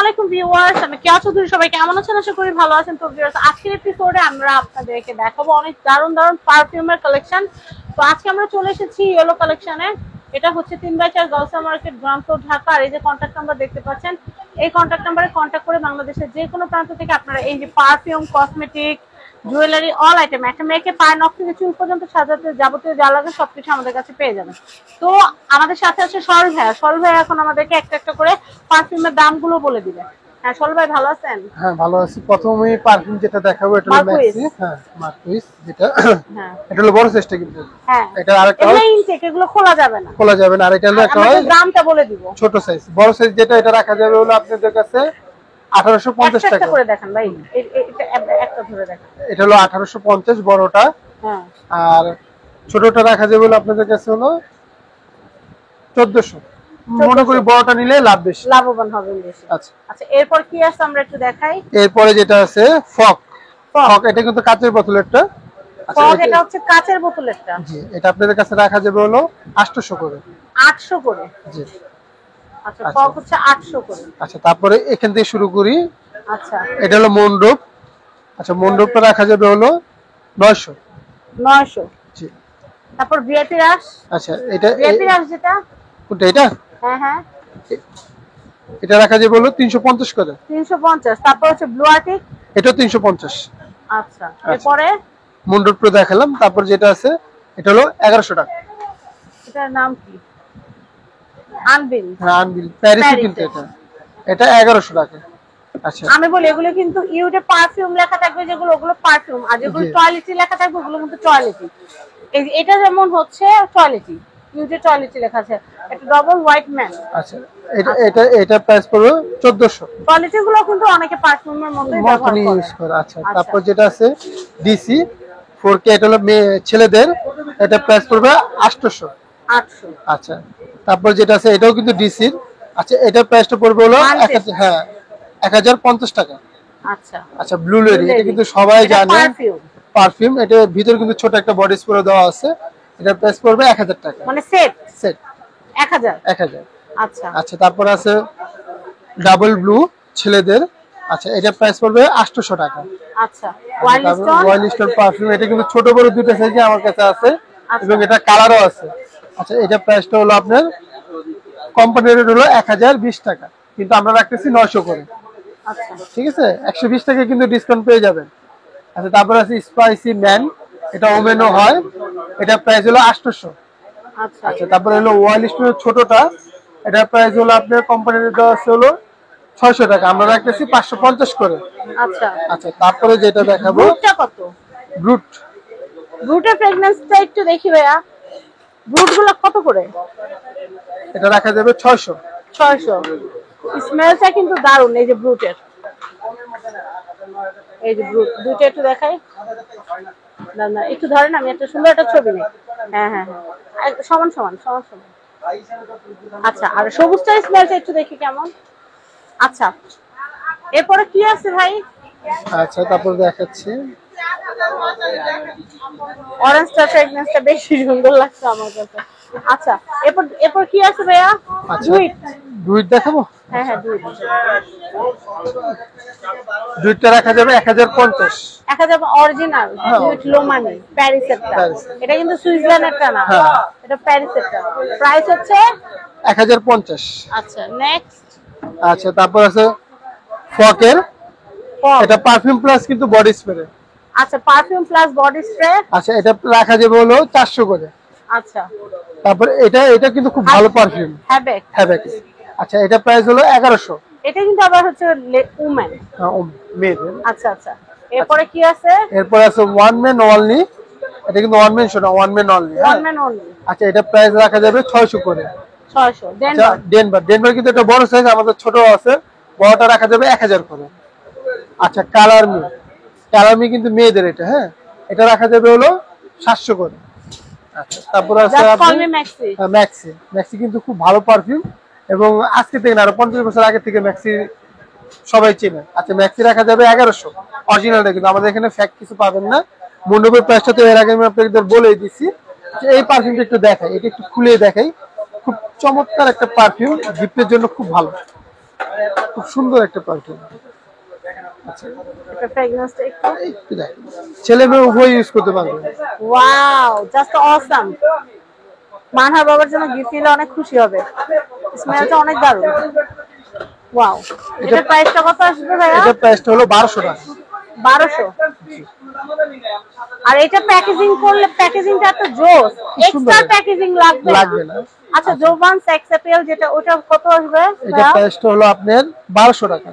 আলাইকুম ভিউয়ার্স, আমি কেয়া চৌধুরী। সবাই কেমন আছেন? আশা করি ভালো আছেন। তো ভিউয়ার্স, আজকের এপিসোডে আমরা আপনাদেরকে দেখাবো অনেক দারুণ দারুণ পারফিউমের কালেকশন। তো আজকে আমরা চলে এসেছি ইয়েলো কালেকশনে। এটা হচ্ছে 3/4 Gausia market, ground floor, Dhaka. আর এই যে কন্ট্যাক্ট নাম্বার দেখতে পাচ্ছেন, এই কন্ট্যাক্ট নাম্বারে কন্ট্যাক্ট করে বাংলাদেশের যে কোনো প্রান্ত থেকে আপনারা এই যে perfume, cosmetic, jewellery, all item, একটা মেয়েকে পায়ের নখ থেকে চুল পর্যন্ত সাজাতে যাবতীয় যা লাগে সবকিছু আমাদের কাছে পেয়ে যাবেন। তো আমাদের সাথে আছে সরল ভাইয়া। সরল ভাইয়া এখন আমাদেরকে একটা একটা করে পারফিউমের দামগুলো বলে দিবে। হ্যাঁ সরল ভাই, ভালো আছেন? হ্যাঁ ভালো আছি। প্রথমে পারফিউম যেটা দেখাবো এটা হলো ম্যাক্সি। হ্যাঁ মার্কুইস যেটা, হ্যাঁ এটা হলো বড় সাইজটা কিন্তু। হ্যাঁ এটা আরেকটা এগুলো ইনটেক, এগুলো খোলা যাবে না। খোলা যাবে না। আর এটা হলো একটা দামটা বলে দিব। ছোট সাইজ। বড় সাইজ যেটা এটা রাখা যাবে হলো আপনাদের কাছে 1850 টাকা। একটা করে দেখেন ভাই, এটা একটা ধরে দেখেন। এটা হলো 1850 বড়টা। হ্যাঁ আর ছোটটা রাখা যাবে হলো আপনাদের কাছে হলো 1400। মনে করি বড়টা নিলে লাভ বেশি, লাভবান হবেন বেশি। আচ্ছা আচ্ছা, এরপর কি আছে আমরা একটু দেখাই। এরপরে যেটা আছে ফক। ফক এটা কিন্তু কাচের বোতলেরটা। ফগ এটা হচ্ছে কাচের বোতলেরটা। জি, এটা আপনাদের কাছে রাখা যাবে হলো 800 করে। 800 করে। জি আচ্ছা, ফগ হচ্ছে 800 করে। আচ্ছা, তারপরে এখান থেকে শুরু করি। আচ্ছা, এটা হলো মন্ডপ। আচ্ছা, মন্ডপটা রাখা যাবে হলো 900। 900। জি। তারপর ভিআইপি রাশ। আচ্ছা, এটা ভিআইপি রাশ যেটা, কোনটা? এটা হ্যাঁ হ্যাঁ, এটা রাখা যাবে হলো 350 করে। 350। তারপর হচ্ছে ব্লু আর্টিক, এটা 350। আচ্ছা। এরপরে মন্ডপটা দেখালাম। তারপর যেটা আছে এটা হলো 1100 টাকা। এটার নাম কি? আনবিল। হ্যাঁ, আনবিল প্যারিসি কিন্তু এটা। এটা 1100 টাকা। আচ্ছা, আমি বলি এগুলো কিন্তু ইউটে পারফিউম লেখা থাকবে যেগুলো, ওগুলো পারফিউম। আর যেগুলো টয়লেটি লেখা থাকবে ওগুলো কিন্তু টয়লেটি। এই যে এটা যেমন হচ্ছে টয়লেটি, ইউটে টয়লেটি লেখা আছে। এটা ডাবল হোয়াইট ম্যান। আচ্ছা, এটা প্রাইস পড়বে 1400। টয়লেটি গুলো কিন্তু অনেকে পারফিউমের মধ্যে ব্যবহার করে। ইউজ করে। আচ্ছা, তারপর যেটা আছে ডিসি 4K, এটা হলো ছেলেদের। এটা প্রাইস পড়বে 800। 800। আচ্ছা, তারপর যেটা আছে এটাও কিন্তু ডিসির। আচ্ছা, এটার প্রাইসটা পড়বে হলো 1050 টাকা। আচ্ছা আচ্ছা, ব্লু লেডি এটা কিন্তু সবাই জানে পারফিউম। এটা ভিতরে কিন্তু ছোট একটা বডি স্প্রে দেওয়া আছে। এটার প্রাইস পড়বে 1000 টাকা। মানে সেট সেট 1000। আচ্ছা আচ্ছা, তারপর আছে ডাবল ব্লু ছেলেদের। আচ্ছা, এটার প্রাইস পড়বে 800 টাকা। আচ্ছা, ওয়াইল্ড স্টোন পারফিউম এটা কিন্তু ছোট বড় দুটো সাইজে আমার কাছে আছে, এবং এটা কালারও আছে। আচ্ছা, এটা প্রাইসটা হলো আপনার কোম্পানি রেট হলো 1020 টাকা, কিন্তু আমরা রাখতেছি 900 করে। আচ্ছা, ঠিক আছে, 120 টাকা কিন্তু ডিসকাউন্ট পেয়ে যাবেন। আচ্ছা, তারপর আছে স্পাইসি ম্যান, এটা ওমেনও হয়। এটা প্রাইস হলো 800। আচ্ছা, আচ্ছা, তারপরে হলো ওয়াইল্ড স্টোনের ছোটটা, এটার প্রাইস হলো আপনার কোম্পানি রেট আছে হলো 600 টাকা, আমরা রাখতেছি 550 করে। আচ্ছা। আচ্ছা, তারপরে যেটা দেখাবো ব্রুটটা কত? ব্রুট। ব্রুটের ফ্রেগন্যান্সটা একটু দেখি ভাইয়া। ব্রুটগুলো কত করে? এটা রাখা যাবে 600। 600। স্মেলটা কিন্তু দারুণ। এই যে ব্রুটের, এই যে ব্রুট দুইটা একটু দেখাই। না না, একটু ধরেন, আমি একটা সুন্দর একটা ছবি নিই। হ্যাঁ হ্যাঁ হ্যাঁ, সমান সমান সমান সমান। আচ্ছা, আর সবুজটা স্মেলটা একটু দেখি কেমন। আচ্ছা, এরপরে কি আছে ভাই? আচ্ছা, তারপর দেখাচ্ছি অরেঞ্জটা ফ্রেগনেন্সটা বেশি সুন্দর লাগছে আমার কাছে। আচ্ছা, এরপর কি আছে ভাইয়া? আচ্ছা, ডুইট দেখাবো। হ্যাঁ হ্যাঁ, ডুইটটা রাখা যাবে 1050। 1000 অরিজিনাল ডুইট লোমানি প্যারিসেরটা। এটা কিন্তু সুইজারল্যান্ডেরটা না, এটা প্যারিসেরটা। প্রাইস হচ্ছে 1050। আচ্ছা, নেক্সট। আচ্ছা, তারপর আছে ফকের। এটা পারফিউম প্লাস কিন্তু বডি স্প্রে। আচ্ছা, পারফিউম প্লাস বডি স্প্রে। আচ্ছা, এটা রাখা যাবে হলো 400 করে। আচ্ছা, তারপর এটা কিন্তু খুব ভালো পারফিউম, হ্যাভেক। আচ্ছা, এটা প্রাইস হলো 1100। এটা কিন্তু আবার হচ্ছে উমেন। মেয়েদের। আচ্ছা আচ্ছা, এরপরে কি আছে? এরপর আছে ওয়ান ম্যান অনলি। এটা কিন্তু ওয়ান ম্যান শো না, one man only. One man only. আচ্ছা, এটা প্রাইস রাখা যাবে 600 করে। 600। ডেনভার কিন্তু এটা বড় সাইজ, আমাদের ছোট আছে। বড়টা রাখা যাবে 1000 করে। আচ্ছা, কালারমি কিন্তু মেয়েদের এটা। হ্যাঁ, এটা রাখা যাবে হলো 700 করে। আচ্ছা, তারপর আছে ম্যাক্সি কিন্তু খুব ভালো পারফিউম, এবং আজকে থেকে না আরো 50 বছর আগে থেকে ম্যাক্সি সবাই চেনে। আচ্ছা, ম্যাক্সি রাখা যাবে 1100 অরিজিনালটা, কিন্তু আমাদের এখানে ফ্যাক কিছু পাবেন না। মন্ডপের প্রাইসটা তো এর আগে আমি আপনাদের বলেই দিছি। এই পারফিউমটা একটু দেখাই, এটা একটু খুলে দেখাই। খুব চমৎকার একটা পারফিউম, গিফটের জন্য খুব ভালো। খুব সুন্দর একটা পারফিউম। এটা ফ্র্যাগনেন্সটা একটু একটু দেখেন, ছেলে মেয়ে উভয় ইউজ করতে পারবে। Wow, just awesome. মানহার বাবার জন্য গিফট নিলে অনেক খুশি হবে। স্মেলটা অনেক দারুণ। ওয়াও, এটা প্রাইসটা কত আসবে ভাইয়া? এটা প্রাইসটা হলো 1200 টাকা। 1200। আর এটা প্যাকেজিং করলে প্যাকেজিংটা এত জোস, এক্সট্রা প্যাকেজিং লাগবে না। আচ্ছা, জোভান সেক্সএপিএল যেটা ওটা কত আসবে? এটা প্রাইসটা হলো আপনার 1200 টাকা।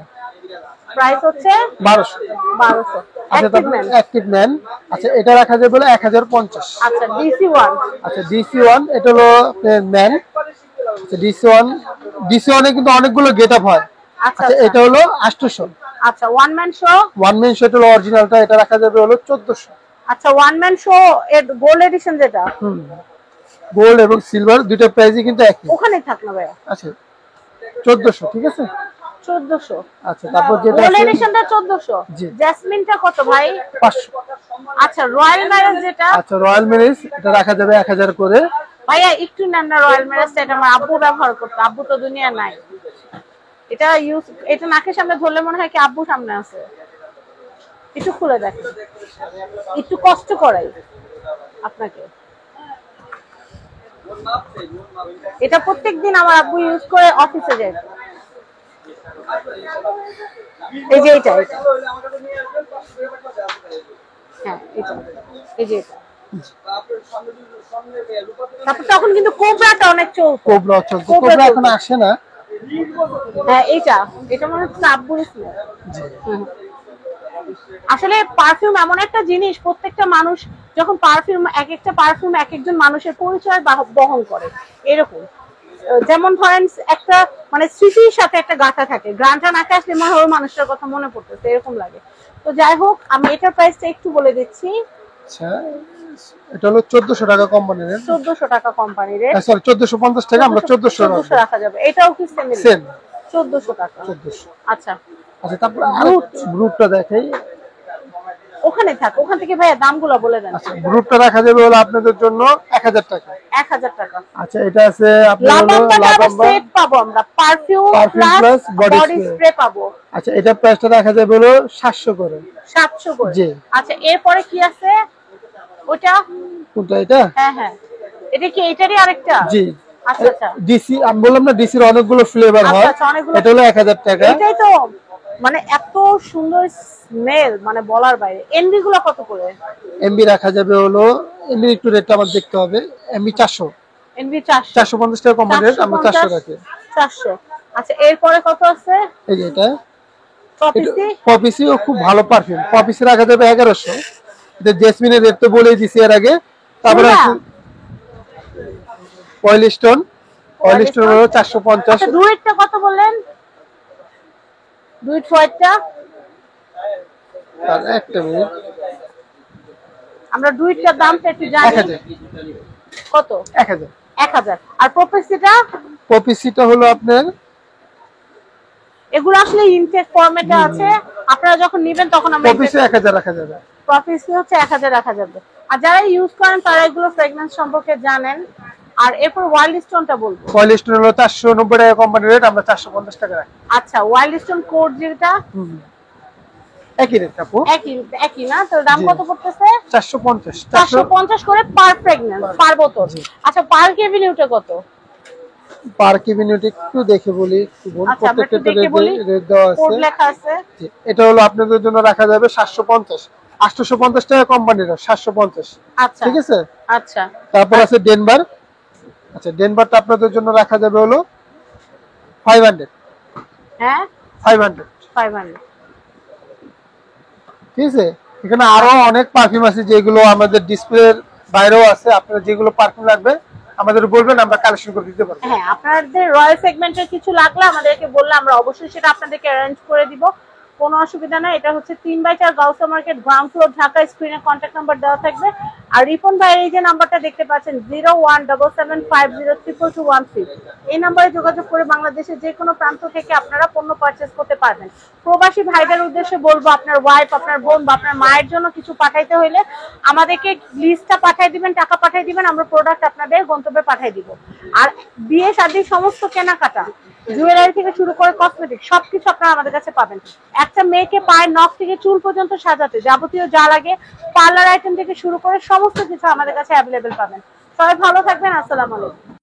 প্রাইস হচ্ছে 1200। 1200। আচ্ছা, তারপর অ্যাক্টিভ ম্যান, আচ্ছা এটা রাখা যাবে হলো 1050। আচ্ছা, DC1। আচ্ছা DC1 এটা হলো ম্যান। আচ্ছা DC1 এ কিন্তু অনেকগুলো গেটআপ হয়। আচ্ছা, আচ্ছা এটা হলো 800। আচ্ছা, one man show. One man show এটা হলো অরিজিনালটা, এটা রাখা যাবে হলো 1400। আচ্ছা, ওয়ান ম্যান শো এর গোল্ড এডিশন যেটা, গোল্ড এবং সিলভার দুটো প্রাইসই কিন্তু একই। ওখানে থাক না ভাইয়া। আচ্ছা 1400, ঠিক আছে 1400। আচ্ছা, তারপর যেটা গোল্ড আছে এডিশনটা 1400। জি। জেসমিনটা কত ভাই? 500। আচ্ছা, রয়্যাল ম্যারেজ যেটা, আচ্ছা রয়্যাল ম্যারেজ এটা রাখা যাবে 1000 করে। ভাইয়া একটু নেন না রয়্যাল ম্যারেজটা, এটা আমার আব্বু ব্যবহার করতো, আব্বু তো দুনিয়া নাই। এটা নাকের সামনে ধরলে মনে হয় কি আব্বু সামনে আছে। একটু খুলে দেখেন, একটু কষ্ট করাই আপনাকে। এটা প্রত্যেকদিন আমার আব্বু ইউজ করে অফিসে যায়। এই যে এটা হ্যাঁ, এই যে এটা। তারপর তখন কিন্তু কোবরাটা অনেক চলতো। কোবরা এখন আসে না। হ্যাঁ, এটা মনে হচ্ছে আব্বুর স্মেল। আসলে পারফিউম এমন একটা জিনিস, প্রত্যেকটা মানুষ যখন পারফিউম, এক একটা পারফিউম এক একজন মানুষের পরিচয় বহন করে। এরকম যেমন ধরেন একটা মানে স্মৃতির সাথে একটা গাঁথা থাকে, গ্রানটা নাকে আসলে মনে হয় ওই মানুষটার কথা মনে পড়তেছে, এরকম লাগে। তো যাই হোক, আমি এটার প্রাইসটা একটু বলে দিচ্ছি। আচ্ছা এটা হলো 1400 টাকা কোম্পানির। 1400 টাকা কোম্পানির, সরি 1450 টাকা, আমরা 1400 রাখা যাবে। এটাও কি সেম? 1400 টাকা। 1400। আচ্ছা আচ্ছা, তারপর গ্রুপটা দেখাই। ওখানে থাক, ওখান থেকে ভাইয়া দামগুলো বলে দেন। আচ্ছা, গ্রুপটা রাখা যাবে হলো আপনাদের জন্য 1000 টাকা। 1000 টাকা। আচ্ছা, এটা আছে আপনাদের হলো লাভাম্বা সেট পাবো আমরা, পারফিউম প্লাস বডি স্প্রে পাবো। আচ্ছা, এটা প্রাইসটা রাখা যাবে হলো 700 করে। 700 করে, জি। আচ্ছা, এরপরে কি আছে? ওটা কোনটা? এটা হ্যাঁ, এটা কি এটারই আরেকটা? জি। আচ্ছা, ডিসি আমি বললাম না, ডিসির অনেকগুলো ফ্লেভার হয়। এটা হলো 1000 টাকা। এটাই তো, মানে এত সুন্দর স্মেল, মানে বলার বাইরে। এমবি গুলো কত করে? এমবি রাখা যাবে হলো, এমবি একটু রেটটা আমার দেখতে হবে। এমবি 400। এমবি 400। 450 টাকা কোম্পানি রেট, আমরা 400 রাখি। 400। আচ্ছা, এরপরে কত আছে? এই যে এটা পপিসি। পপিসিও খুব ভালো পারফিউম। পপিসি রাখা যাবে 1100। এটা জেসমিনের রেট তো বলেই দিছি এর আগে। তারপরে আছে অয়েল স্টোন হলো 450। আচ্ছা, ডুয়েটটা কত বললেন? ডুয়েট হোয়াইটটা, আর একটা মিনিট, আমরা ডুয়েটটার দামটা একটু জানি। 1000। কত? 1000। 1000। আর পপিসিটা? পপিসিটা হলো আপনার, এগুলো আসলে ইনটেক ফরম্যাটে আছে, আপনারা যখন নেবেন তখন আমরা পপিসি 1000 রাখা যাবে। পপিসি হচ্ছে 1000 রাখা যাবে। আর যারা ইউজ করেন তারা এগুলো ফ্র্যাগনেন্স সম্পর্কে জানেন। আর এরপর ওয়াইল্ড স্টোনটা বলবো। ওয়াইল্ড স্টোন হলো 490 টাকা কোম্পানি রেট, আমরা 450 টাকা রাখি। আচ্ছা, ওয়াইল্ড স্টোন কোড যেটা একই রেট আপু। একই না? তো দাম কত পড়তেছে? 450। 450 করে পার ফ্র্যাগনেন্স, পার বোতল। আচ্ছা, পার কেবিনিউটে কত? পার কেবিনেট একটু দেখে বলি, আচ্ছা, আমরা একটু দেখে বলি। রেট দেওয়া কোড আছে। লেখা আছে। এটা হলো আপনাদের জন্য রাখা যাবে 750। 850 টাকা কোম্পানির 750। আচ্ছা, ঠিক আছে। আচ্ছা, তারপর আছে ডেনভার। আচ্ছা, ডেনভারটা আপনাদের জন্য রাখা যাবে হলো 500। হ্যাঁ 500। 500। ঠিক আছে। এখানে আরো অনেক পারফিউম আছে যেগুলো আমাদের ডিসপ্লের বাইরেও আছে। আপনারা যেগুলো পারফিউম লাগবে আমাদের বলবেন, আমরা কালেকশন করে দিতে পারবো। হ্যাঁ, আপনাদের রয়্যাল সেগমেন্টের কিছু লাগলে আমাদেরকে বললে আমরা অবশ্যই সেটা আপনাদেরকে অ্যারেঞ্জ করে দিব, কোনো অসুবিধা নাই। এটা হচ্ছে 3/4 Gausia market, ground floor, Dhaka. স্ক্রিনে কন্ট্যাক্ট নাম্বার দেওয়া থাকবে। আর রিপন ভাইয়ের এই যে নাম্বারটা দেখতে পাচ্ছেন 0177502213, এই নাম্বারে যোগাযোগ করে বাংলাদেশের যে কোনো প্রান্ত থেকে আপনারা পণ্য পারচেজ করতে পারবেন। প্রবাসী ভাইদের উদ্দেশ্যে বলবো, আপনার ওয়াইফ, আপনার বোন বা আপনার মায়ের জন্য কিছু পাঠাইতে হইলে আমাদেরকে লিস্টটা পাঠিয়ে দিবেন, টাকা পাঠিয়ে দিবেন, আমরা প্রোডাক্ট আপনাদের গন্তব্যে পাঠিয়ে দিব। আর বিয়ে শাদী সমস্ত কেনাকাটা জুয়েলারি থেকে শুরু করে কসমেটিক সবকিছু আপনারা আমাদের কাছে পাবেন। একটা মেয়েকে পায়ের নখ থেকে চুল পর্যন্ত সাজাতে যাবতীয় যা লাগে পার্লার আইটেম থেকে শুরু করে সমস্ত কিছু আমাদের কাছে অ্যাভেলেবেল পাবেন। সবাই ভালো থাকবেন, আসসালামু আলাইকুম।